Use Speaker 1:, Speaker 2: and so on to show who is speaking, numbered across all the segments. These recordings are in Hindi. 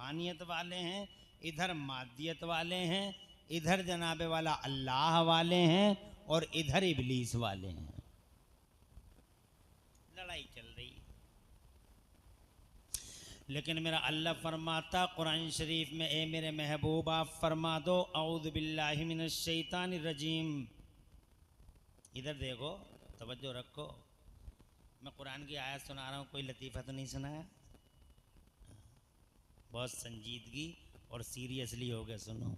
Speaker 1: रूहानियत वाले हैं, इधर मादियत वाले हैं, इधर जनाबे वाला अल्लाह वाले हैं और इधर इबलीस वाले हैं। लड़ाई चल रही है। लेकिन मेरा अल्लाह फरमाता कुरान शरीफ में, ए मेरे महबूब आप फरमा दो औज़ु बिल्लाहि मिनश शैतानिर रजीम। इधर देखो, तवज्जो रखो, मैं कुरान की आयत सुना रहा हूँ, कोई लतीफ़ा तो नहीं सुनाया। बहुत संजीदगी और सीरियसली हो गया, सुनो।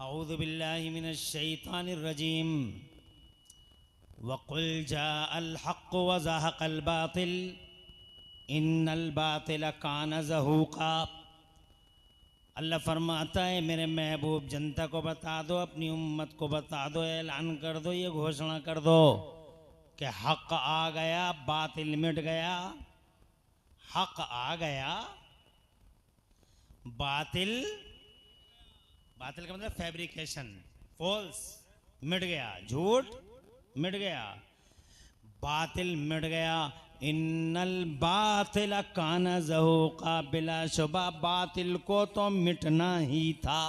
Speaker 1: औज़ु बिल्लाहि मिनश शैतानिर रजीम। वक़ुल जाअल हक़्क़ु व ज़हक़ल बातिल इन्नल बातिल कान ज़हूक़ा। अल्लाह फरमाता है मेरे महबूब जनता को बता दो, अपनी उम्मत को बता दो, ऐलान कर दो, ये घोषणा कर दो कि हक़ आ गया, बातिल मिट गया। हक़ आ गया, बातिल, बातिल का मतलब फैब्रिकेशन, फॉल्स, मिट गया, झूठ मिट गया, बातिल मिट गया। इन्नल बातिल कान ज़हूक़ा, बिलाशुबा बातिल को तो मिटना ही था।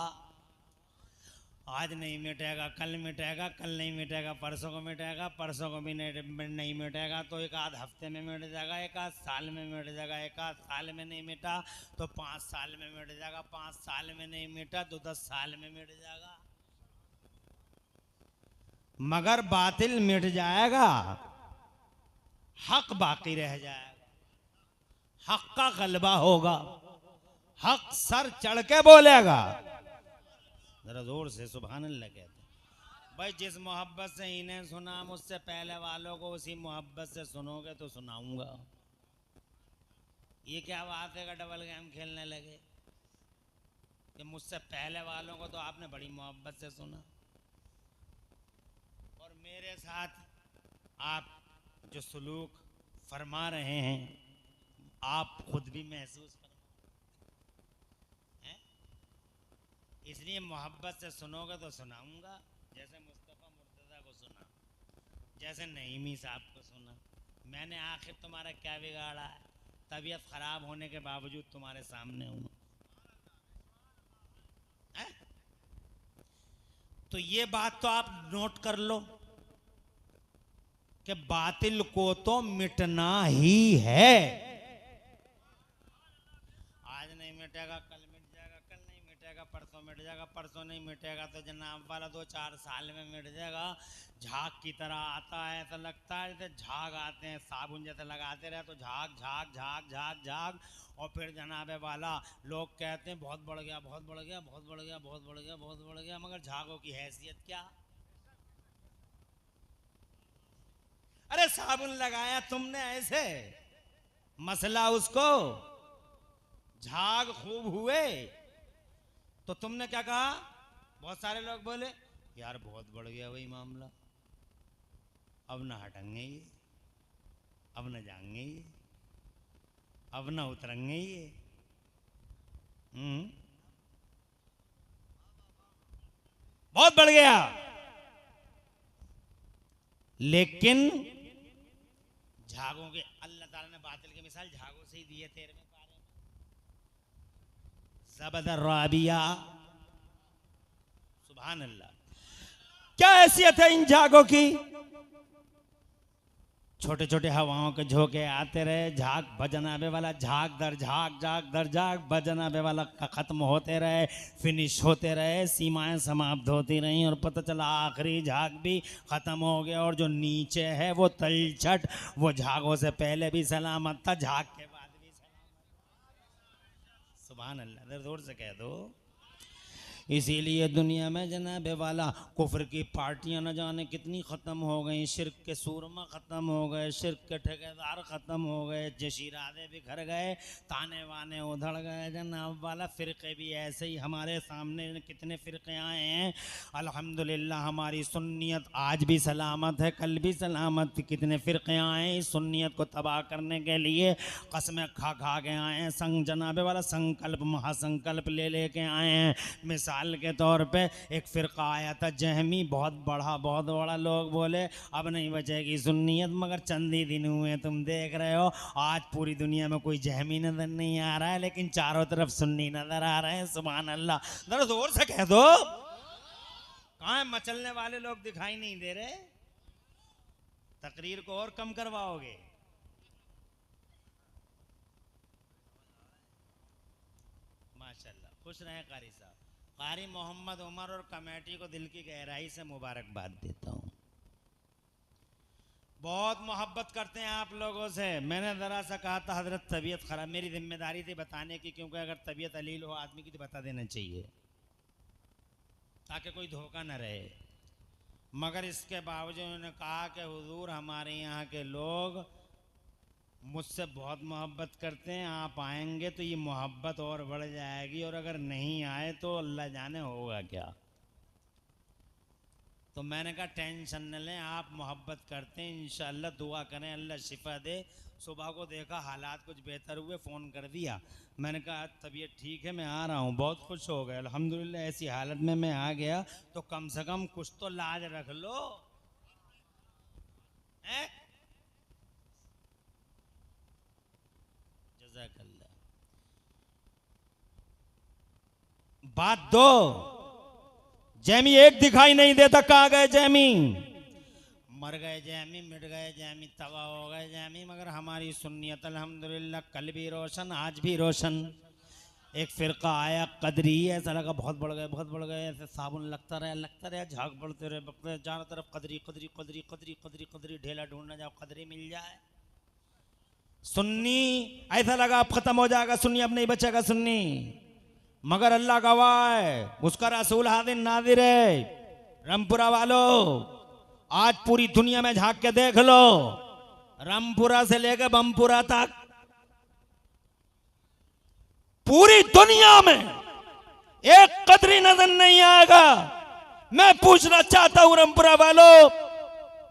Speaker 1: आज नहीं मिटेगा, कल मिटेगा, कल नहीं मिटेगा, परसों को मिटेगा, परसों को भी नहीं मिटेगा, तो एक आध हफ्ते में मिट जाएगा, एक आध साल में मिट जाएगा, एक आध साल में नहीं मिटा तो 5 साल में मिट जाएगा, 5 साल में नहीं मिटा तो 10 साल में मिट जाएगा। मगर बातिल मिट जाएगा, हक बाकी रह जाएगा, हक का गलबा होगा, हक सर चढ़ के बोलेगा। जरा जोर से सुभान अल्लाह कहते। भाई जिस मोहब्बत से इन्हें सुना, मुझसे पहले वालों को उसी मोहब्बत से सुनोगे तो सुनाऊंगा। ये क्या बात है कि डबल गेम खेलने लगे कि मुझसे पहले वालों को तो आपने बड़ी मोहब्बत से सुना, और मेरे साथ आप जो सलूक फरमा रहे हैं आप खुद भी महसूस फरमा हैं। इसलिए मोहब्बत से सुनोगे तो सुनाऊंगा, जैसे मुस्तफ़ा मुर्तज़ा को सुना, जैसे नईमी साहब को सुना। मैंने आखिर तुम्हारा क्या बिगाड़ा है? तबीयत खराब होने के बावजूद तुम्हारे सामने हूँ। तो ये बात तो आप नोट कर लो कि बातिल को तो मिटना ही है। आज नहीं मिटेगा, कल मिट जाएगा, कल नहीं मिटेगा, परसों मिट जाएगा, परसों नहीं मिटेगा तो जनाब वाला 2-4 साल में मिट जाएगा। झाग की तरह आता है, ऐसा लगता है जैसे झाग आते हैं, साबुन जैसे लगाते रहे तो झाग झाग झाग झाग झाग, और फिर जनाबे वाला लोग कहते हैं बहुत बढ़ गया, बहुत बढ़ गया, बहुत बढ़ गया, बहुत बढ़ गया, बहुत बढ़ गया, मगर झागों की हैसियत क्या? अरे साबुन लगाया तुमने ऐसे, मसला उसको, झाग खूब हुए तो तुमने क्या कहा? बहुत सारे लोग बोले यार बहुत बढ़ गया वही मामला, अब ना हटेंगे ये, अब ना जाएंगे ये, अब ना उतरेंगे ये। बहुत बढ़ गया। लेकिन झागों के अल्लाह ताला ने बातिल की मिसाल झागों से ही दी है 13वें पारे में। ज़बदर राबिया, सुभान अल्लाह। क्या हैसियत है इन झागों की? छोटे छोटे हवाओं के झोंके आते रहे, झाग बजनाबे वाला झाग दर झाग, झाग दर झाग, बजनाबे वाला खत्म होते रहे, फिनिश होते रहे, सीमाएं समाप्त होती रहीं, और पता चला आखिरी झाग भी खत्म हो गया, और जो नीचे है वो तलछट, वो झागों से पहले भी सलामत था, झाग के बाद भी सलामत। सुभान अल्लाह, जोर से कह दो। इसीलिए दुनिया में जनाबे वाला कुफ्र की पार्टियां न जाने कितनी ख़त्म हो गई, शिर्क के सूरमा ख़त्म हो गए, शिर्क के ठेकेदार ख़त्म हो गए, जशीरादे बिखर गए, ताने वाने उधड़ गए जनाब वाला। फ़िरक़े भी ऐसे ही हमारे सामने कितने फ़िरक़े आए हैं। अल्हम्दुलिल्लाह हमारी सुन्नियत आज भी सलामत है, कल भी सलामत थी। कितने फ़िरक़े आए इस सुन्नियत को तबाह करने के लिए, कसमें खा खा के आए हैं, संग जनाबे वाला संकल्प महासंकल्प ले लेके आए हैं। मिसाल मिसाल के तौर पे एक फ़िरका आया था जहमी, बहुत बड़ा, लोग बोले अब नहीं बचेगी सुन्नियत, मगर चंद ही दिन हुए तुम देख रहे हो आज पूरी दुनिया में कोई जहमी नजर नहीं आ रहा है, लेकिन चारों तरफ सुन्नी नजर आ रहे हैं। सुभान अल्लाह, जरा जोर से कह दो। कहाँ है मचलने वाले लोग, दिखाई नहीं दे रहे। तकरीर को और कम करवाओगे। माशाल्लाह, खुश रहे कारी साहब। कारी मोहम्मद उमर और कमेटी को दिल की गहराई से मुबारकबाद देता हूँ। बहुत मोहब्बत करते हैं आप लोगों से। मैंने ज़रा सा कहा था हजरत तबीयत खराब, मेरी जिम्मेदारी थी बताने की, क्योंकि अगर तबीयत अलील हो आदमी की तो बता देना चाहिए ताकि कोई धोखा न रहे। मगर इसके बावजूद उन्होंने कहा कि हुजूर हमारे यहाँ के लोग मुझसे बहुत मोहब्बत करते हैं, आप आएंगे तो ये मोहब्बत और बढ़ जाएगी, और अगर नहीं आए तो अल्लाह जाने होगा क्या। तो मैंने कहा टेंशन न लें, आप मोहब्बत करते हैं, इंशाअल्लाह दुआ करें अल्लाह शिफा दे। सुबह को देखा हालात कुछ बेहतर हुए, फ़ोन कर दिया। मैंने कहा तबीयत ठीक है मैं आ रहा हूँ। बहुत खुश हो गए अल्हम्दुलिल्लाह, ऐसी हालत में मैं आ गया तो कम से कम कुछ तो लाज रख लो। जज़ाकल्लाह। बात दो, जैमी एक दिखाई नहीं देता, कहाँ गए जैमी? मर गए जैमी, मिट गए जैमी, तबाह हो गए जैमी। मगर हमारी सुन्नियत अल्हम्दुलिल्लाह कल भी रोशन आज भी रोशन। एक फ़िरका आया कदरी, ऐसा लगा बहुत बढ़ गए, ऐसे साबुन लगता रहा, झाग बढ़ते रहे, चारों तरफ कदरी कदरी कदरी कदरी कदरी कदरी, ढेला ढूंढना जाओ कदरी मिल जाए। सुन्नी ऐसा लगा अब खत्म हो जाएगा, सुन्नी अब नहीं बचेगा सुन्नी। मगर अल्लाह गवाह है, उसका रसूल हाजिर नाजिर है। रामपुरा वालों, आज पूरी दुनिया में झांक के देख लो, रामपुरा से लेकर बमपुरा तक पूरी दुनिया में एक कदरी नजर नहीं आएगा। मैं पूछना चाहता हूं रामपुरा वालों,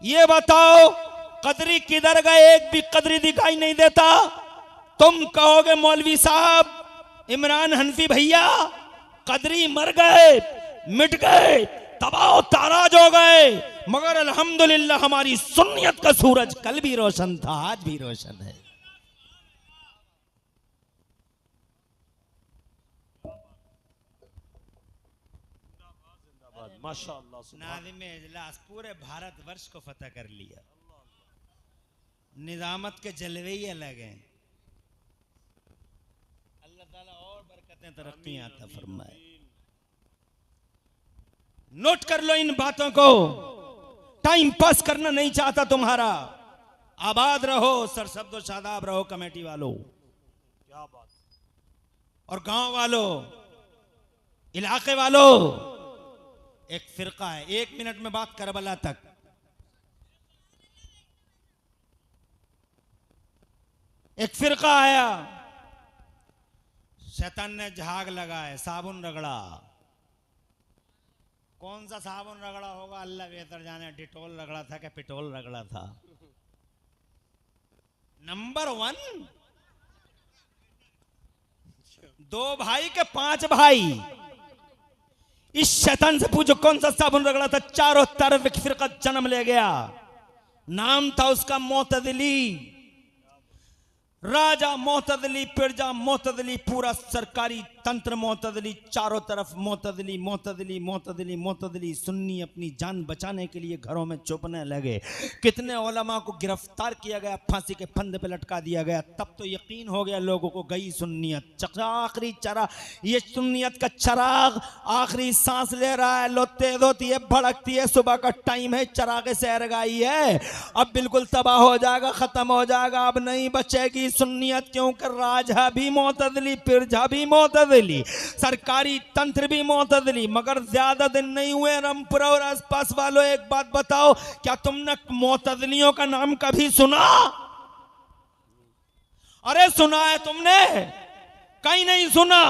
Speaker 1: ये बताओ कदरी किधर गए? एक भी कदरी दिखाई नहीं देता। तुम कहोगे मौलवी साहब, इमरान हनफी भैया, कदरी मर गए, मिट गए, तबाह ताराज हो गए, मगर अल्हम्दुलिल्लाह हमारी सुन्नियत का सूरज कल भी रोशन था, आज भी रोशन है। माशाअल्लाह। नाज़िम इजलास पूरे भारतवर्ष को फतह कर लिया। निजामत के जलवे ही अलग हैं। अल्लाह ताला और बरकतें तरक्कियां अता फरमाए। नोट कर लो इन बातों को। टाइम पास करना नहीं चाहता तुम्हारा। आबाद रहो, सरसब्द शादाब रहो कमेटी वालों, क्या बात। और गांव वालों, इलाके वालों, एक फिरका है, 1 मिनट में बात करबला तक। एक फिरका आया, शैतान ने झाग लगाए, साबुन रगड़ा। कौन सा साबुन रगड़ा होगा अल्लाह बेहतर जाने, डिटोल रगड़ा था क्या पिटोल रगड़ा था? नंबर 1, 2 भाई के 5 भाई। इस शैतान से पूछो कौन सा साबुन रगड़ा था? चारों तरफ एक फिरका जन्म ले गया। नाम था उसका मोतदली। राजा मोतदली, पिरजा मोतदली, पूरा सरकारी तंत्र मोतदली, चारों तरफ मोतदली मोतदली मोतदली मोतदली। सुन्नी अपनी जान बचाने के लिए घरों में छुपने लगे। कितने उलमा को गिरफ्तार किया गया, फांसी के फंदे पे लटका दिया गया। तब तो यकीन हो गया लोगों को, गई सुन्नियत। आखिरी चराग, ये सुन्नियत का चराग आखिरी सांस ले रहा है। लो तेज होती है, भड़कती है, सुबह का टाइम है, चराग सहरगाई है। अब बिल्कुल तबाह हो जाएगा, खत्म हो जाएगा, अब नहीं बचेगी सुन्नियत। क्योंकि राजा भी मोतदली, पिरजा भी मोतदली, सरकारी तंत्र भी मोतदली। मगर ज्यादा दिन नहीं हुए रामपुरा और आसपास वालों, एक बात बताओ, क्या तुमने मोतदलियों का नाम कभी सुना? अरे सुना है तुमने? कहीं नहीं सुना।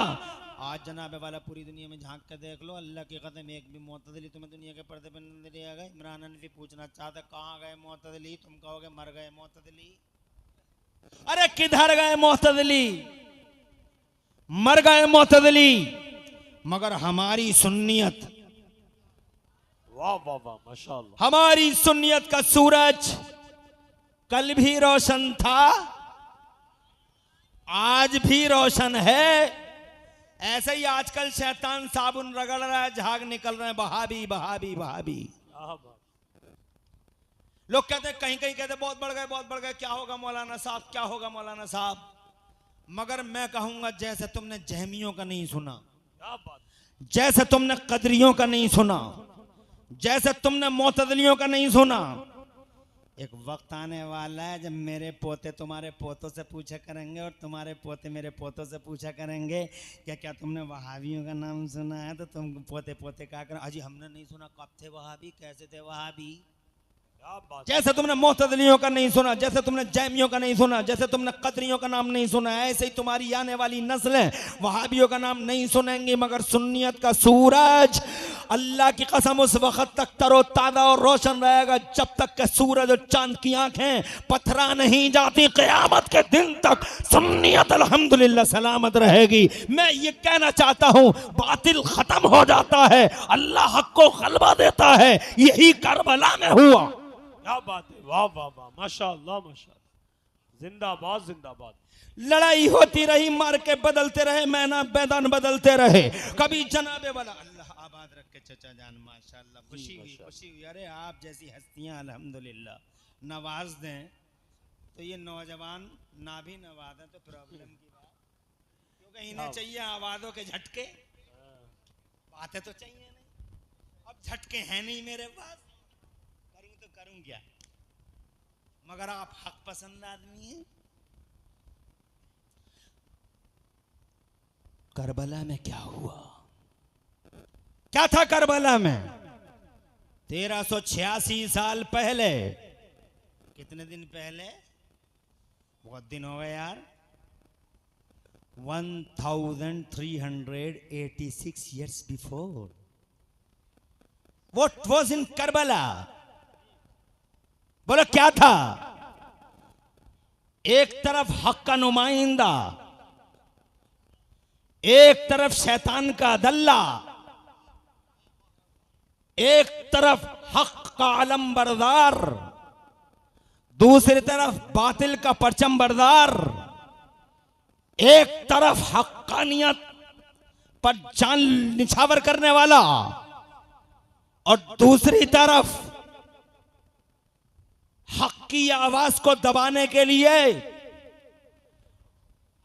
Speaker 1: आज जनाबे वाला पूरी दुनिया में झांक कर देख लो, अल्लाह की कसम एक भी मोतदली तुम्हें दुनिया के पर्दे पर नहीं आ गए। इमरान हनफी पूछना चाहते कहाँ गए मोतदली? तुम कहोगे मर गए मोतदली। अरे किधर गए मोतदली? मर गए मोतदली। मगर हमारी सुन्नियत,
Speaker 2: वाह वाह वाह, माशाअल्लाह।
Speaker 1: हमारी सुन्नियत का सूरज कल भी रोशन था, आज भी रोशन है। ऐसे ही आजकल शैतान साबुन रगड़ रहा है, झाग निकल रहे हैं, वहाबी वहाबी वहाबी।
Speaker 2: क्या बात।
Speaker 1: लोग कहते हैं, कहीं कहीं कहते हैं बहुत बढ़ गए, बहुत बढ़ गए, क्या होगा मौलाना साहब, क्या होगा मौलाना साहब। मगर मैं कहूंगा, जैसे तुमने जहमियों का नहीं सुना,
Speaker 2: क्या बात।
Speaker 1: जैसे तुमने कदरियों का नहीं सुना, जैसे तुमने मोतदलियों का नहीं सुना, एक वक्त आने वाला है जब मेरे पोते तुम्हारे पोतों से पूछा करेंगे और तुम्हारे पोते मेरे पोतों से पूछा करेंगे कि क्या तुमने वहाबियों का नाम सुना है। तो तुम पोते पोते क्या करें, अजी हमने नहीं सुना, कब थे वहाबी, कैसे थे वहाबी।
Speaker 2: क्या बात।
Speaker 1: जैसे तुमने मोतदलियों का नहीं सुना, जैसे तुमने जैमियों का नहीं सुना, जैसे तुमने कदरियों का नाम नहीं सुना, ऐसे ही तुम्हारी आने वाली नस्लें वहाबियों का नाम नहीं सुनेंगी। मगर सुन्नियत का सूरज अल्लाह की कसम उस वक्त तक तरोताजा और रोशन रहेगा जब तक के सूरज और चांद की आंखें पथरा नहीं जाती। क़यामत के दिन तक सुन्नियत अल्हम्दुलिल्लाह सलामत रहेगी। मैं ये कहना चाहता हूं, बातिल खत्म हो जाता है, अल्लाह हक को गलबा देता है। यही करबला में हुआ।
Speaker 2: क्या बात है, वाह वाह वाह, माशाअल्लाह माशाअल्लाह, जिंदाबाद जिंदाबाद।
Speaker 1: लड़ाई होती रही, मार के बदलते रहे, मैदान बदलते रहे। कभी जनाबे वाला, अल्लाह आबाद रखे चचा जान, माशाअल्लाह, खुशी हुई खुशी हुई। अरे आप जैसी हस्तियां अल्हम्दुलिल्लाह नवाज दें तो ये नौजवान ना भी नवाजें तो प्रॉब्लम की बात, क्योंकि इन्हें चाहिए आवाज़ों के झटके, बातें तो चाहिए नहीं। अब झटके हैं नहीं मेरे पास, करूं तो करूं क्या। मगर आप हक पसंद आदमी हैं। करबला में क्या हुआ, क्या था करबला में? 1386 साल पहले, कितने दिन पहले, बहुत दिन हो गए यार, 1386 years before. What was in Karbala? बोलो क्या था? एक तरफ हक का नुमाइंदा, एक तरफ शैतान का दल्ला, एक तरफ हक का आलम बरदार, दूसरी तरफ बातिल का परचम बरदार। एक तरफ हक्कानियत पर जान निछावर करने वाला और दूसरी तरफ हक की आवाज को दबाने के लिए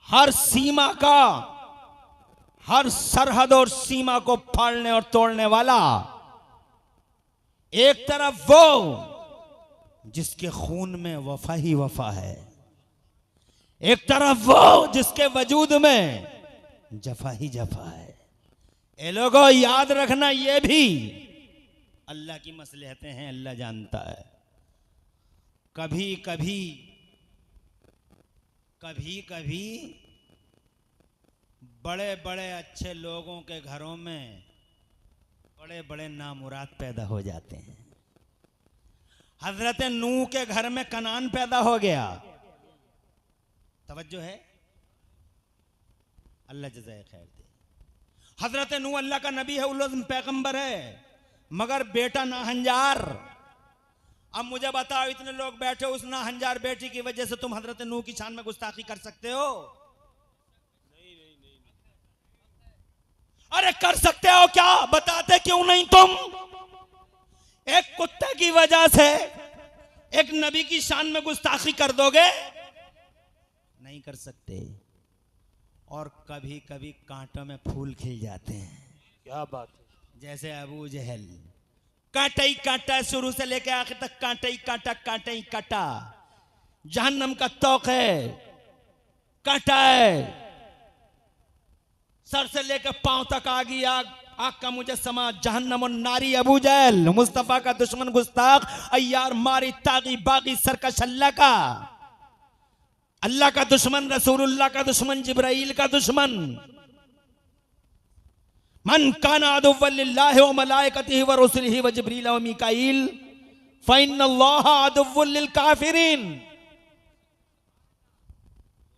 Speaker 1: हर सीमा का, हर सरहद और सीमा को फाड़ने और तोड़ने वाला। एक तरफ वो जिसके खून में वफा ही वफा है, एक तरफ वो जिसके वजूद में जफा ही जफा है। ए लोगों, याद रखना, ये भी अल्लाह की मसलहतें हैं, अल्लाह जानता है। कभी कभी कभी कभी बड़े बड़े अच्छे लोगों के घरों में बड़े बड़े नामुराद पैदा हो जाते हैं। हजरत नूह के घर में कनान पैदा हो गया। तवज्जो है, अल्लाह जज़ाए खैर दे। हजरत नूह अल्लाह का नबी है, उल पैगंबर है, मगर बेटा नाहंजार। अब मुझे बताओ, इतने लोग बैठे, उस नाहंजार बेटी की वजह से तुम हजरत नूह की शान में गुस्ताखी कर सकते हो? अरे कर सकते हो क्या? बताते क्यों नहीं तुम? एक कुत्ते की वजह से एक नबी की शान में गुस्ताखी कर दोगे? नहीं कर सकते। और कभी कभी कांटों में फूल खिल जाते हैं।
Speaker 2: क्या बात है।
Speaker 1: जैसे अबू जहल, कांटा ही कांटा, शुरू से लेकर आखिर तक कांटा ही कांटा, कांटा ही कांटा। जहन्नम का तौक है, कांटा है, सर से लेकर पांव तक आगी आग, आग का मुजस्समा, जहन्नम और नारी। अबू जहल मुस्तफा का दुश्मन, गुस्ताख, अय्यार, मारी, तागी, बागी, सरकश, अल्लाह का दुश्मन, रसूलुल्लाह का दुश्मन, जिब्राइल का दुश्मन। मन काना अदुव्वन लिल्लाहि व मलाइकतिहि व रुसुलिहि व जिब्रील व मीकाईल फइन्नल्लाहा अदुव्वुन लिल काफिरीन।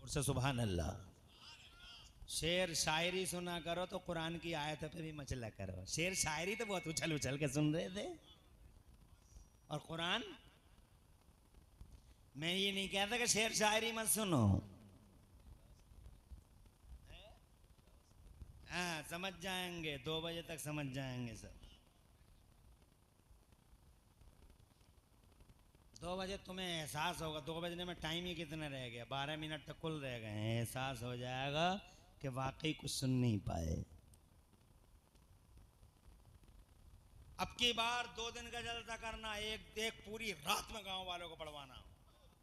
Speaker 1: और से सुभान अल्लाह, शेर शायरी सुना करो तो कुरान की आयत पे भी मचला करो। शेर शायरी तो बहुत उछल उछल के सुन रहे थे, और कुरान, मैं ये नहीं कहता कि शेर शायरी मत सुनो। हाँ, समझ जाएंगे, 2 बजे तक समझ जाएंगे सब। 2 बजे तुम्हें एहसास होगा, 2 बजने में टाइम ही कितना रह गया, 12 मिनट तक कुल रह गए हैं। एहसास हो जाएगा कि वाकई कुछ सुन नहीं पाए। अब की बार 2 दिन का जलसा करना, एक पूरी रात में गांव वालों को पढ़वाना,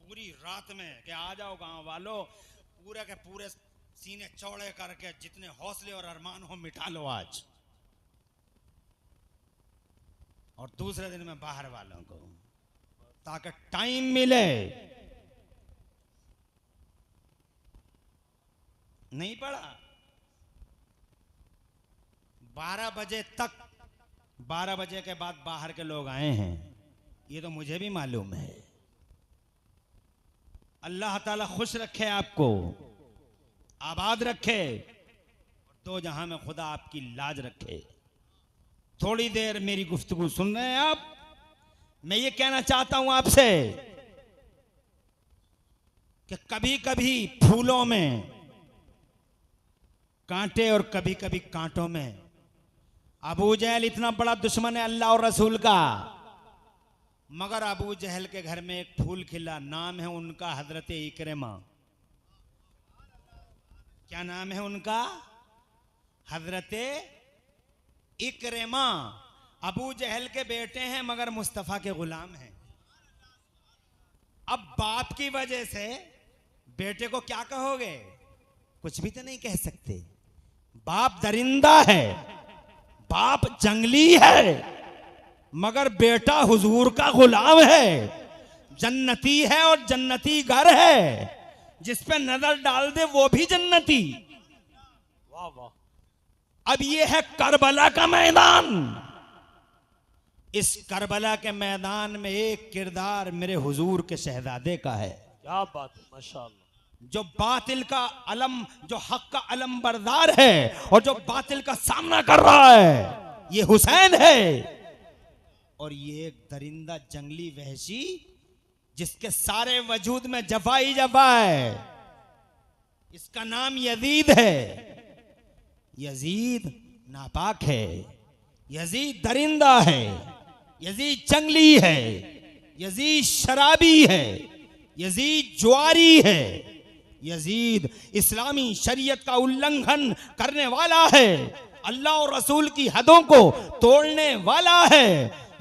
Speaker 1: पूरी रात में कि आ जाओ गांव वालों, पूरे के पूरे सीने चौड़े करके जितने हौसले और अरमान हो मिटा लो आज। और दूसरे दिन में बाहर वालों को, ताकि टाइम मिले। नहीं पड़ा 12 बजे तक, 12 बजे के बाद बाहर के लोग आए हैं, ये तो मुझे भी मालूम है। अल्लाह ताला खुश रखे, आपको आबाद रखे, दो जहां में खुदा आपकी लाज रखे। थोड़ी देर मेरी गुफ्तगू सुन रहे हैं आप? मैं ये कहना चाहता हूं आपसे कि कभी कभी फूलों में कांटे और कभी कभी कांटों में। अबू जहल इतना बड़ा दुश्मन है अल्लाह और रसूल का, मगर अबू जहल के घर में एक फूल खिला, नाम है उनका हजरत इकरमा। क्या नाम है उनका? हजरत इकरमा। अबू जहल के बेटे हैं मगर मुस्तफा के गुलाम हैं। अब बाप की वजह से बेटे को क्या कहोगे? कुछ भी तो नहीं कह सकते। बाप दरिंदा है, बाप जंगली है, मगर बेटा हुजूर का गुलाम है, जन्नती है और जन्नती घर है, जिस पे नजर डाल दे वो भी जन्नती।
Speaker 2: वाह वाह।
Speaker 1: अब ये है करबला का मैदान। इस करबला के मैदान में एक किरदार मेरे हुजूर के शहजादे का है।
Speaker 2: क्या बात है, माशाअल्लाह।
Speaker 1: जो बातिल का अलम, जो हक का अलम बरदार है और जो बातिल का सामना कर रहा है, ये हुसैन है। और ये एक दरिंदा जंगली वहशी जिसके सारे वजूद में जफा ही जफा है, इसका नाम यजीद है। यजीद नापाक है, यजीद दरिंदा है, यजीद जंगली है, यजीद शराबी है, यजीद जुआरी है, यजीद इस्लामी शरीयत का उल्लंघन करने वाला है, अल्लाह और रसूल की हदों को तोड़ने वाला है।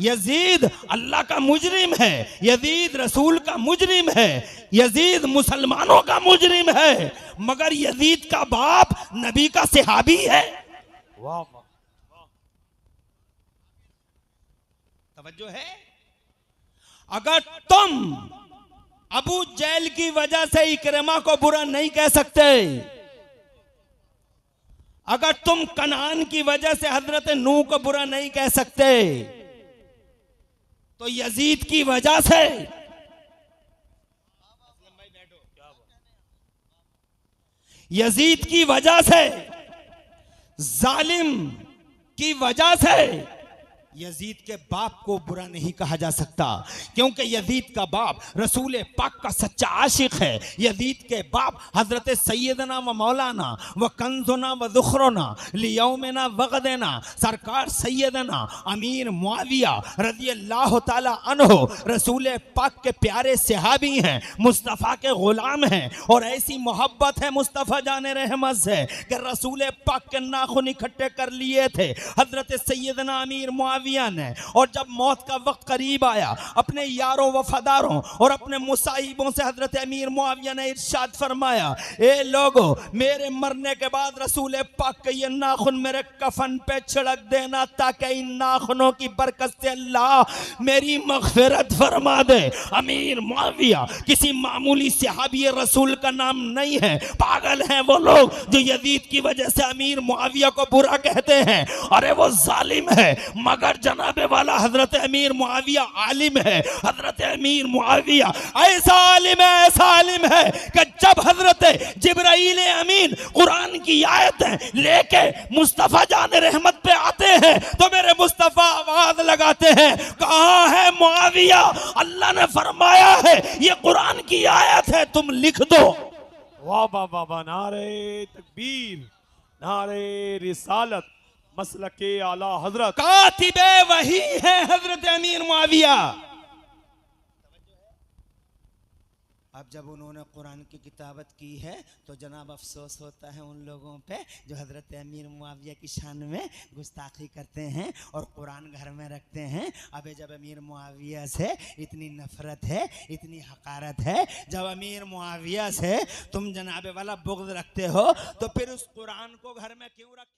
Speaker 1: यजीद अल्लाह का मुजरिम है, यजीद रसूल का मुजरिम है, यजीद मुसलमानों का मुजरिम है, मगर यजीद का बाप नबी का सहाबी है।
Speaker 2: वाह वाह।
Speaker 1: तवज्जो है? अगर तुम अबू जहल की वजह से इकरमा को बुरा नहीं कह सकते, अगर तुम कनान की वजह से हजरत नूह को बुरा नहीं कह सकते, तो यजीद की वजह से, यजीद की वजह से, जालिम की वजह से यजीद के बाप को बुरा नहीं कहा जा सकता, क्योंकि यजीद का बाप रसूल पाक का सच्चा आशिक है। यजीद के बाप हजरत सैयदना व मौलाना व कंजुना व ज़ुखरुना लियौमिना वगदना सरकार सैयदना अमीर मुआविया रज़ी अल्लाह ताला अन्हु रसूल पाक के प्यारे सहाबी हैं, मुस्तफ़ा के गुलाम हैं। और ऐसी मोहब्बत है मुस्तफ़ा जाने रहमत से कि रसूल पाक के नाखून इकट्ठे कर लिए थे हजरत सैयदना अमीर मुआविया ने। और जब मौत का वक्त करीब आया, अपने यारों वफादारों और अपने मुसाहिबों से हजरत अमीर मुआविया ने इरशाद फरमाया, ए लोगों, मेरे मरने के बाद रसूल पाक के ये नाखून मेरे कफन पे छिड़क देना, ताकि इन नाखूनों की बरकत से अल्लाह मेरी मग़फ़िरत फरमा दे। अमीर मुआविया किसी मामूली सहाबी रसूल का नाम नहीं है। पागल हैं वो लोग जो यजीद की वजह से अमीर मुआविया को बुरा कहते हैं। अरे वो जालिम है, मगर अगर जनाबे वाला हजरत अमीर मुआविया आलिम है, हजरत अमीर मुआविया ऐसा आलिम है कि जब हजरत जिब्राईल अमीन कुरान की आयतें लेके मुस्तफ़ा जान रहमत पे आते हैं तो मेरे मुस्तफ़ा आवाज लगाते हैं, कहाँ है मुआविया? अल्लाह ने फरमाया है ये कुरान की आयत है, तुम लिख दो।
Speaker 2: वाह वाह वाह वाह, नारे तकबीर, नारे रिसालत, मसलके आला हजरत।
Speaker 1: कातिबे वही है हजरत अमीर मुआविया। अब जब उन्होंने कुरान की किताबत की है तो जनाब अफसोस होता है उन लोगों पे जो हजरत अमीर मुआविया की शान में गुस्ताखी करते हैं और कुरान घर में रखते हैं। अबे जब अमीर मुआविया से इतनी नफरत है, इतनी हकारत है, जब अमीर मुआविया से तुम जनाबे वाला बुग़्ज़ रखते हो तो फिर उस कुरान को घर में क्यों रखे?